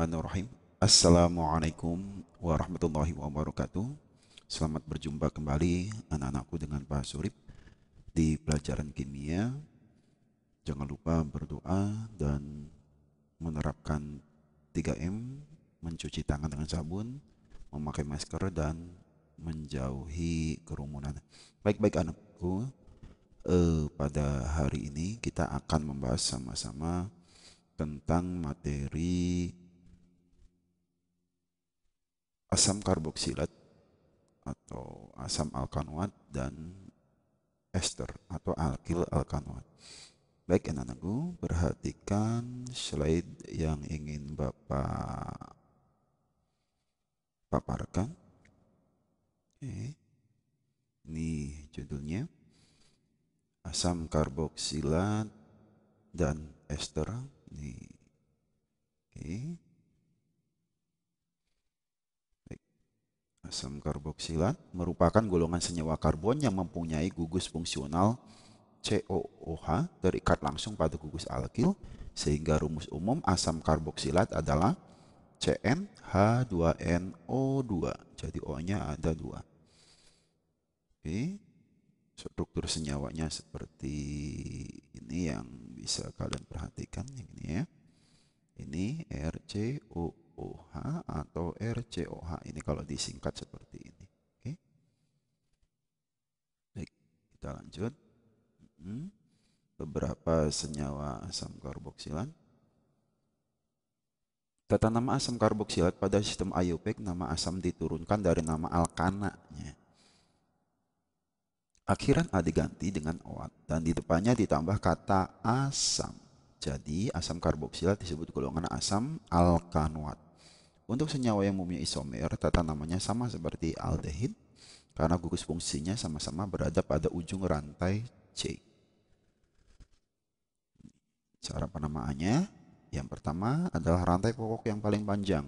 Bismillahirrahmanirrahim. Assalamualaikum warahmatullahi wabarakatuh. Selamat berjumpa kembali anak-anakku dengan Pak Surip di pelajaran kimia. Jangan lupa berdoa dan menerapkan 3M, mencuci tangan dengan sabun, memakai masker, dan menjauhi kerumunan. Baik-baik anakku, pada hari ini kita akan membahas sama-sama tentang materi asam karboksilat atau asam alkanoat dan ester atau alkil alkanoat. Baik anak-anakku, perhatikan slide yang ingin Bapak paparkan. Oke. Ini judulnya asam karboksilat dan ester. Ini. Oke. Asam karboksilat merupakan golongan senyawa karbon yang mempunyai gugus fungsional COOH terikat langsung pada gugus alkil, sehingga rumus umum asam karboksilat adalah CnH2nO2. Jadi O-nya ada 2. Oke. Struktur senyawanya seperti ini yang bisa kalian perhatikan ini ya. Ini RCOOH atau RCOH. Ini kalau disingkat seperti ini. Oke. Baik, kita lanjut. Beberapa senyawa asam karboksilat. Tata nama asam karboksilat pada sistem IUPAC, nama asam diturunkan dari nama alkananya. Akhiran A diganti dengan OAT dan di depannya ditambah kata asam. Jadi asam karboksilat disebut golongan asam alkanoat. Untuk senyawa yang mempunyai isomer, tata namanya sama seperti aldehid karena gugus fungsinya sama-sama berada pada ujung rantai C. Cara penamaannya, yang pertama adalah rantai pokok yang paling panjang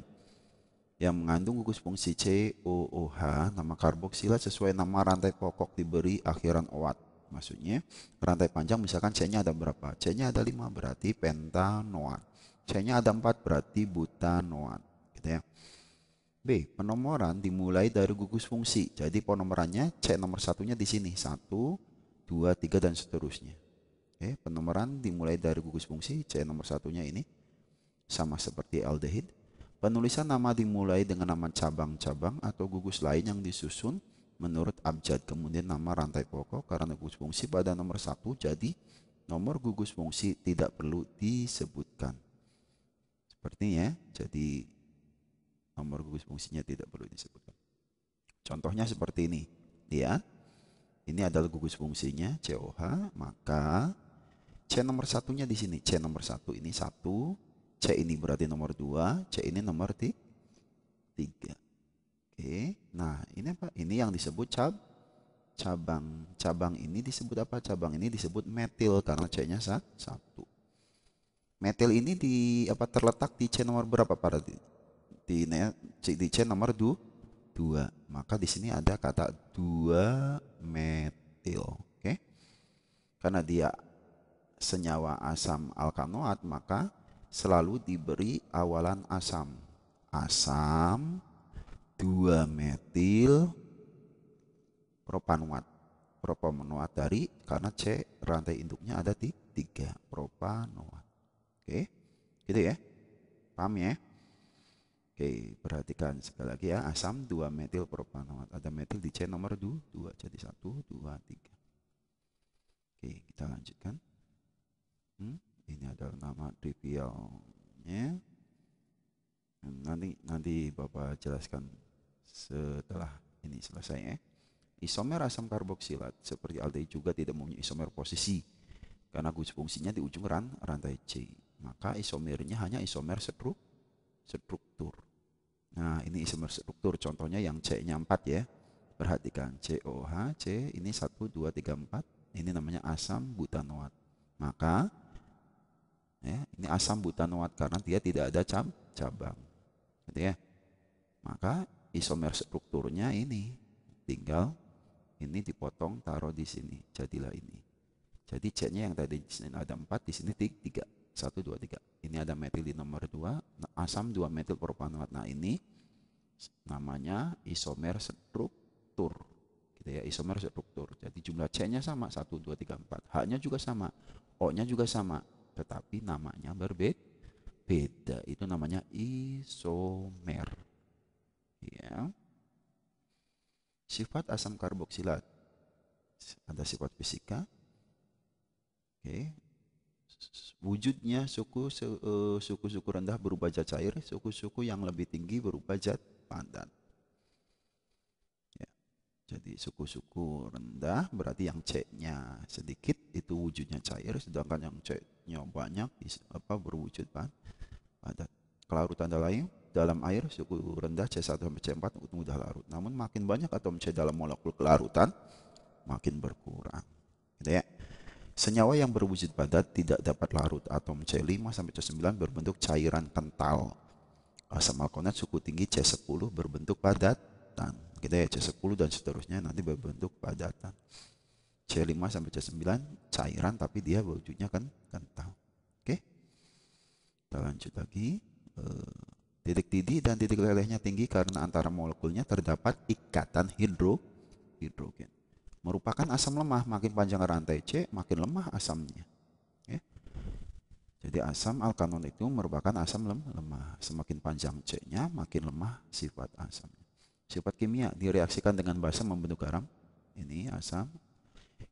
yang mengandung gugus fungsi COOH. Nama karboksilat sesuai nama rantai pokok diberi akhiran OAT. Maksudnya rantai panjang misalkan C-nya ada berapa? C-nya ada 5 berarti pentanoat. C-nya ada 4 berarti butanoat. Gitu ya. B. Penomoran dimulai dari gugus fungsi. Jadi penomorannya C nomor satunya di sini. 1, 2, 3 dan seterusnya. Oke, penomoran dimulai dari gugus fungsi. C nomor satunya ini sama seperti aldehid. Penulisan nama dimulai dengan nama cabang-cabang atau gugus lain yang disusun menurut abjad. Kemudian nama rantai pokok karena gugus fungsi pada nomor 1, jadi nomor gugus fungsi tidak perlu disebutkan. Sepertinya, jadi nomor gugus fungsinya tidak perlu disebutkan. Contohnya seperti ini. Lihat, ini adalah gugus fungsinya COH, maka C nomor satunya di sini. C nomor 1 ini 1, C ini berarti nomor 2, C ini nomor 3. Oke, nah ini apa? Ini yang disebut cabang. Cabang ini disebut apa? Cabang ini disebut metil karena C-nya 1. Metil ini terletak di C nomor berapa para di C nomor 2. Maka di sini ada kata 2 metil. Oke. Karena dia senyawa asam alkanoat, maka selalu diberi awalan asam. Asam 2 metil propanoat. Propanoat dari karena C rantai induknya ada 3 propanoat. Oke. Gitu ya. Paham ya? Oke, perhatikan sekali lagi ya. Asam 2 metil propanoat. Ada metil di C nomor 2. Jadi 1, 2, 3. Oke, kita lanjutkan. Ini adalah nama trivialnya. Nanti Bapak jelaskan setelah ini selesai ya. Isomer asam karboksilat seperti aldehid juga tidak mempunyai isomer posisi karena gugus fungsinya di ujung rantai C. Maka isomernya hanya isomer struktur. Nah, ini isomer struktur contohnya yang C-nya 4 ya. Perhatikan COH, C ini 1, 2, 3, 4. Ini namanya asam butanoat. Maka ya, ini asam butanoat karena dia tidak ada cabang. Gitu ya. Maka isomer strukturnya ini tinggal ini dipotong taruh di sini. Jadilah ini. Jadi C-nya yang tadi di sini ada 4, di sini 3. 1, 2, 3. Ini ada metil di nomor 2, asam 2 metil propanoat. Nah, ini namanya isomer struktur. Gitu ya, isomer struktur. Jadi jumlah C-nya sama, 1, 2, 3, 4. H-nya juga sama, O-nya juga sama, tetapi namanya berbeda. Itu namanya isomer. Ya. Sifat asam karboksilat. Ada sifat fisika. Oke. Wujudnya suku-suku rendah berupa zat cair, suku-suku yang lebih tinggi berupa zat padat. Ya. Jadi suku-suku rendah berarti yang C-nya sedikit itu wujudnya cair, sedangkan yang C-nya banyak berwujud padat. Kelarutan dalam air suku rendah C1 sampai C4 mudah larut. Namun makin banyak atom C dalam molekul kelarutan makin berkurang. Gitu ya. Senyawa yang berwujud padat tidak dapat larut. Atom C5 sampai C9 berbentuk cairan kental. Asam alkonat suku tinggi C10 berbentuk padatan. Gitu ya, C10 dan seterusnya nanti berbentuk padatan. C5 sampai C9 cairan tapi dia wujudnya kan kental. Oke. Kita lanjut lagi. Titik didih dan titik lelehnya tinggi karena antara molekulnya terdapat ikatan hidrogen. Merupakan asam lemah, makin panjang rantai C, makin lemah asamnya. Ya. Jadi asam alkanon itu merupakan asam lemah. Semakin panjang C-nya, makin lemah sifat asamnya. Sifat kimia direaksikan dengan basa membentuk garam. Ini asam.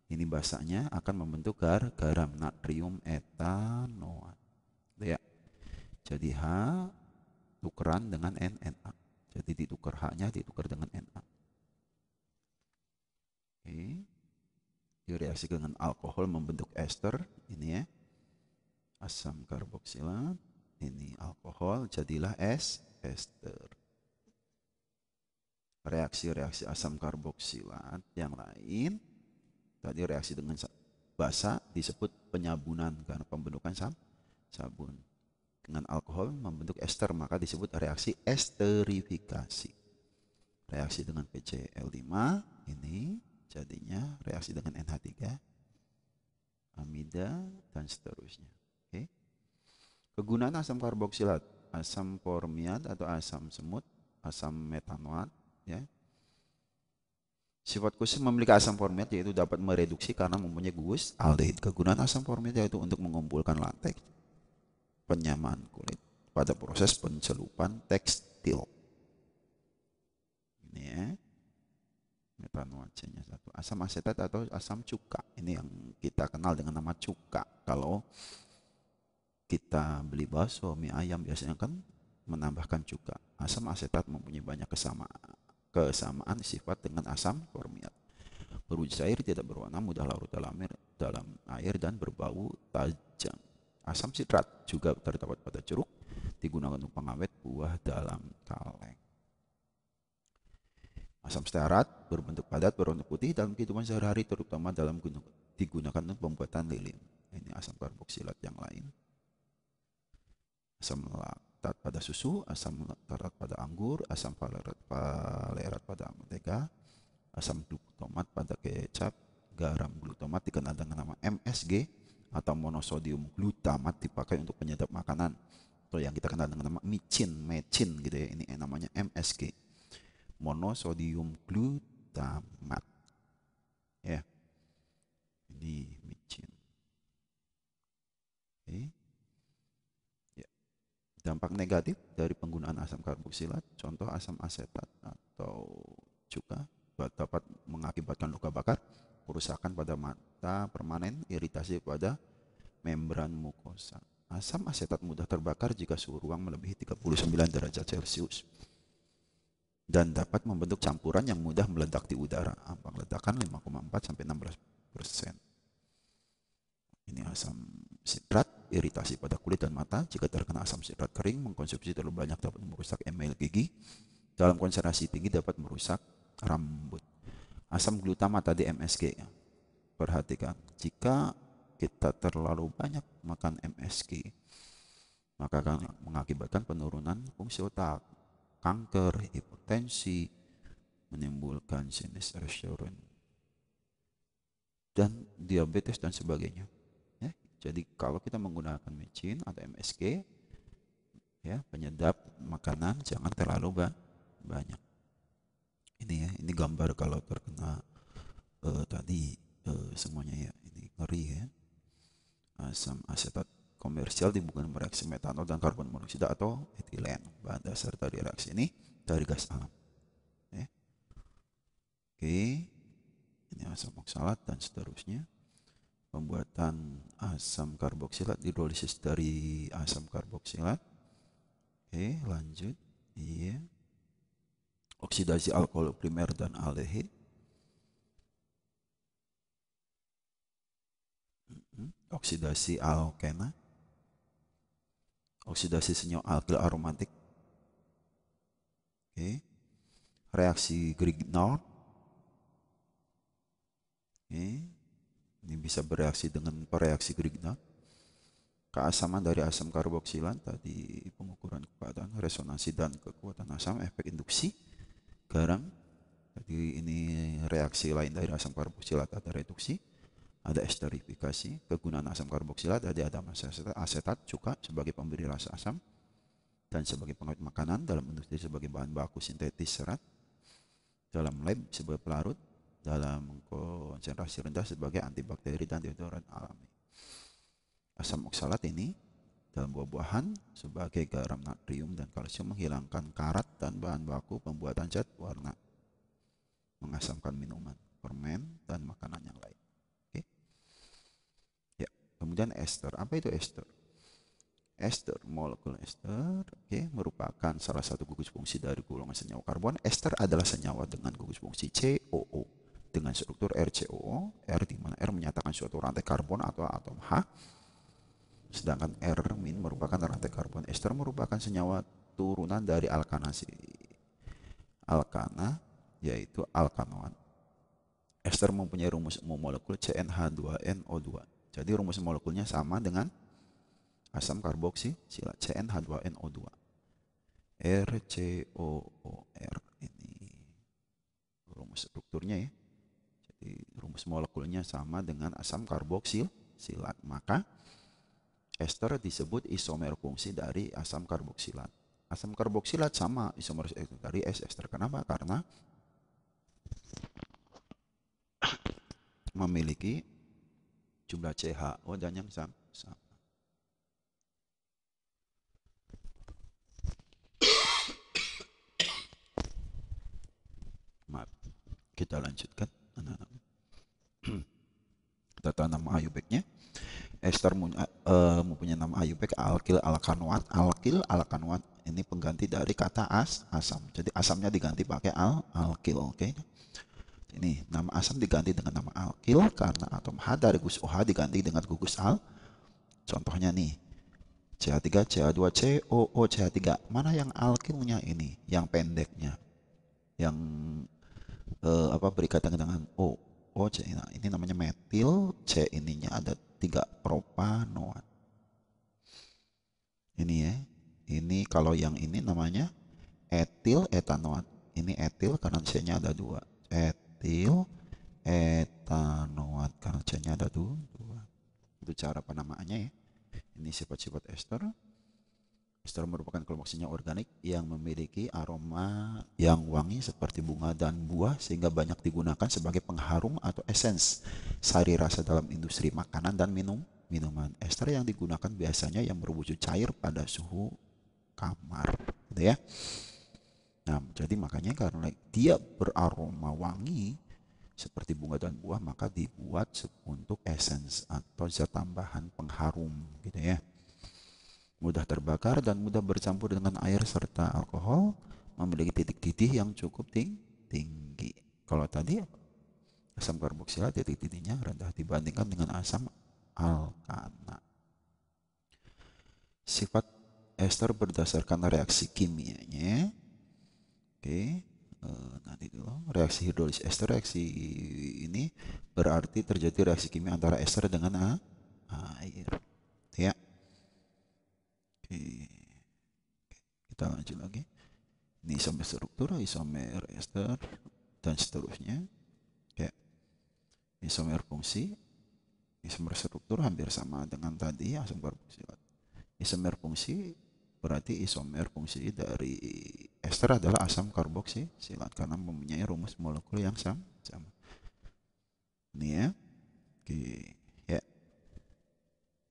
Ini basanya akan membentuk garam natrium etanoat. Ya. Jadi H tukeran dengan Na. Jadi ditukar H-nya ditukar dengan Na. Oke. Direaksi dengan alkohol membentuk ester. Ini ya. Asam karboksilat. Ini alkohol jadilah ester. Reaksi-reaksi asam karboksilat yang lain tadi reaksi dengan basa disebut penyabunan karena pembentukan sabun. Dengan alkohol membentuk ester maka disebut reaksi esterifikasi. Reaksi dengan PCl5 ini jadinya reaksi dengan NH3, amida dan seterusnya. Oke. Kegunaan asam karboksilat, asam formiat atau asam semut, asam metanoat, ya. Sifat khusus memiliki asam formiat yaitu dapat mereduksi karena mempunyai gugus aldehid. Kegunaan asam formiat yaitu untuk mengumpulkan lateks, penyamaan kulit pada proses pencelupan tekstil. Ini ya. Metanoat C-nya 1. Asam asetat atau asam cuka. Ini yang kita kenal dengan nama cuka. Kalau kita beli bakso, mie ayam biasanya kan menambahkan cuka. Asam asetat mempunyai banyak kesamaan sifat dengan asam formiat. Berwujud cair, tidak berwarna, mudah larut dalam air dan berbau tajam. Asam sitrat juga terdapat pada jeruk, digunakan untuk pengawet buah dalam kaleng. Asam stearat berbentuk padat berwarna putih dalam kehidupan sehari-hari terutama digunakan untuk pembuatan lilin. Ini asam karboksilat yang lain. Asam laktat pada susu, asam laktat pada anggur, asam valerat pada mentega, asam glutamat pada kecap, garam glutamat dikenal dengan nama MSG atau monosodium glutamat dipakai untuk penyedap makanan atau yang kita kenal dengan nama mecin gitu ya. Ini namanya MSG. Monosodium glutamat. Ya. Ini mecin. Oke. Ya. Dampak negatif dari penggunaan asam karboksilat, contoh asam asetat atau cuka dapat mengakibatkan luka bakar, kerusakan pada mata permanen, iritasi pada membran mukosa. Asam asetat mudah terbakar jika suhu ruang melebihi 39 derajat Celcius dan dapat membentuk campuran yang mudah meledak di udara. Ambang ledakan 5,4 sampai 16%. Ini asam sitrat, iritasi pada kulit dan mata. Jika terkena asam sitrat kering, mengkonsumsi terlalu banyak dapat merusak email gigi. Dalam konsentrasi tinggi dapat merusak rambut. Asam glutamat tadi MSG. Perhatikan, jika kita terlalu banyak makan MSG, maka akan mengakibatkan penurunan fungsi otak, kanker, hipertensi, menimbulkan sinus restoran dan diabetes dan sebagainya. Ya, Jadi kalau kita menggunakan micin atau MSG, ya penyedap makanan jangan terlalu banyak. Ini ya, ini gambar kalau terkena tadi semuanya ya, ini ngeri ya. Asam asetat komersial dihubungkan bereaksi metanol dan karbon monoksida atau etilen. Bahan dasar dari reaksi ini dari gas alam. Ya. Oke, ini asam oksalat dan seterusnya. Pembuatan asam karboksilat, hidrolisis dari asam karboksilat. Oke, lanjut. Iya. Oksidasi alkohol primer dan aldehid. Oksidasi alkena. Oksidasi senyawa alkil aromatik. Oke. Reaksi Grignard. Oke. Ini bisa bereaksi dengan pereaksi Grignard. Keasaman dari asam karboksilat tadi, pengukuran kepadatan, resonansi dan kekuatan asam, efek induksi, garam. Jadi ini reaksi lain dari asam karboksilat, ada reduksi, ada esterifikasi. Kegunaan asam karboksilat ada asetat, cuka sebagai pemberi rasa asam dan sebagai pengawet makanan, dalam industri sebagai bahan baku sintetis serat, dalam lab sebagai pelarut, dalam konsentrasi rendah sebagai antibakteri dan deodoran alami. Asam oksalat ini dalam buah-buahan sebagai garam natrium dan kalsium, menghilangkan karat dan bahan baku pembuatan cat warna, mengasamkan minuman, permen, dan makanan yang lain. Oke. Ya, kemudian ester. Apa itu ester? Ester, molekul ester, merupakan salah satu gugus fungsi dari golongan senyawa karbon. Ester adalah senyawa dengan gugus fungsi COO dengan struktur RCOO, R di mana R menyatakan suatu rantai karbon atau atom H, sedangkan R- merupakan rantai karbon. Ester merupakan senyawa turunan dari alkanasi. Alkana yaitu alkanoat. Ester mempunyai rumus molekul CnH2NO2. Jadi rumus molekulnya sama dengan asam karboksilat, CnH2NO2. RCOOR, ini rumus strukturnya ya. Jadi rumus molekulnya sama dengan asam karboksilat. Maka ester disebut isomer fungsi dari asam karboksilat. Asam karboksilat sama isomer dari ester. Kenapa? Karena memiliki jumlah CHO dan yang sama. Maaf, kita lanjutkan. Kita tanam ayubeknya. Ester mempunyai nama ayubek alkil alkanoat. Alkil alkanoat ini pengganti dari kata asam. Jadi asamnya diganti pakai alkil. Oke. Ini nama asam diganti dengan nama alkil karena atom H dari gugus OH diganti dengan gugus al. Contohnya nih, CH3, CH2, COO, CH3. Mana yang alkilnya ini? Yang pendeknya. Yang berikatan dengan O. O, C. Nah, ini namanya metil. C ininya ada 3 propanoat. Ini ya. Ini kalau yang ini namanya etil etanoat. Ini etil karena C-nya ada 2. Etil etanoat karena C-nya ada 2. Itu cara penamaannya ya. Ini sifat-sifat ester. Ester merupakan kelompok senyawa organik yang memiliki aroma yang wangi seperti bunga dan buah sehingga banyak digunakan sebagai pengharum atau esens sari rasa dalam industri makanan dan minuman. Ester yang digunakan biasanya yang berwujud cair pada suhu kamar, gitu ya. Nah, jadi makanya karena dia beraroma wangi seperti bunga dan buah, maka dibuat untuk esens atau zat tambahan pengharum, gitu ya. Mudah terbakar dan mudah bercampur dengan air serta alkohol, memiliki titik didih yang cukup tinggi. Kalau tadi asam karboksilat titik didihnya rendah dibandingkan dengan asam alkana. Sifat ester berdasarkan reaksi kimianya. Oke, nanti dulu reaksi hidrolisis ester. Reaksi ini berarti terjadi reaksi kimia antara ester dengan air, ya. Oke, kita lanjut lagi. Ini isomer struktur, isomer ester, dan seterusnya. Kayak isomer fungsi. Isomer struktur hampir sama dengan tadi asam karboksilat. Isomer fungsi berarti isomer fungsi dari ester adalah asam karboksilat karena mempunyai rumus molekul yang sama. Ini ya. Oke, ya.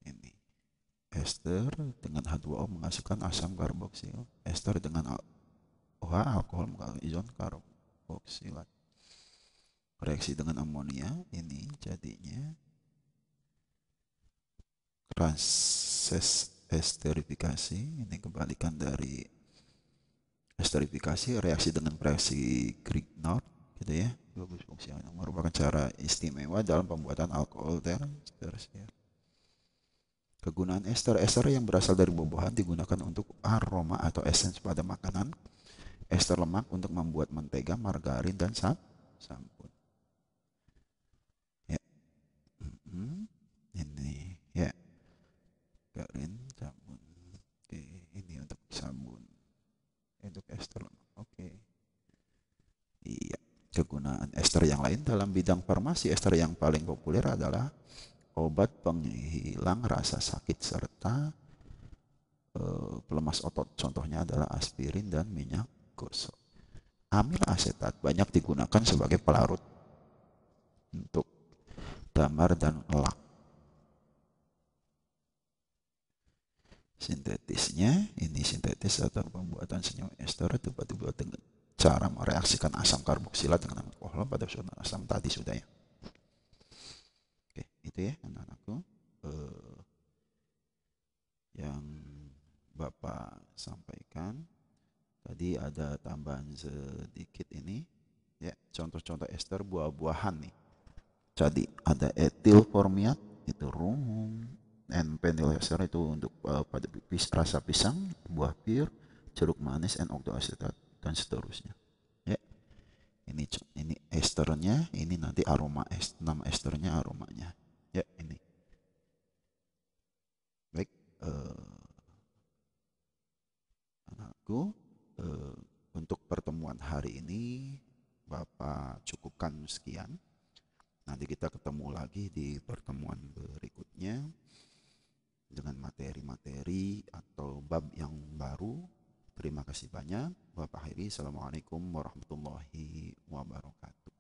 Ini ester dengan H2O menghasilkan asam karboksil. Ester dengan OH alkohol menghasilkan ion karboksilat. Reaksi dengan amonia ini jadinya proses esterifikasi. Ini kebalikan dari esterifikasi, reaksi dengan reaksi Grignard gitu ya. Gugus fungsi yang merupakan cara istimewa dalam pembuatan alkohol tersier. Kegunaan ester yang berasal dari buah-buahan digunakan untuk aroma atau esens pada makanan. Ester lemak untuk membuat mentega, margarin, dan sabun. Ya. Ini ya, margarin, sabun. Oke, ini untuk sabun. Untuk ester lemak. Oke. Iya. Kegunaan ester yang lain dalam bidang farmasi, ester yang paling populer adalah obat penghilang rasa sakit serta pelemas otot. Contohnya adalah aspirin dan minyak gosok. Amil asetat banyak digunakan sebagai pelarut untuk damar dan lak. Sintetisnya, ini sintetis atau pembuatan senyawa ester dibuat dengan cara mereaksikan asam karboksilat dengan alkohol pada susunan asam tadi sudah ya. Oke, itu ya anak-anakku yang Bapak sampaikan. Tadi ada tambahan sedikit ini ya, contoh-contoh ester buah-buahan nih. Jadi ada etil formiat itu rum, N-pentyl ester itu untuk pada rasa pisang, buah pir, jeruk manis, N-oktoasetat dan seterusnya. Ya, ini esternya, ini nanti aroma nama esternya aromanya. Ya, ini. Baik, anakku, untuk pertemuan hari ini Bapak cukupkan sekian. Nanti kita ketemu lagi di pertemuan berikutnya dengan materi-materi atau bab yang baru. Terima kasih banyak. Bapak Heri, Assalamualaikum warahmatullahi wabarakatuh.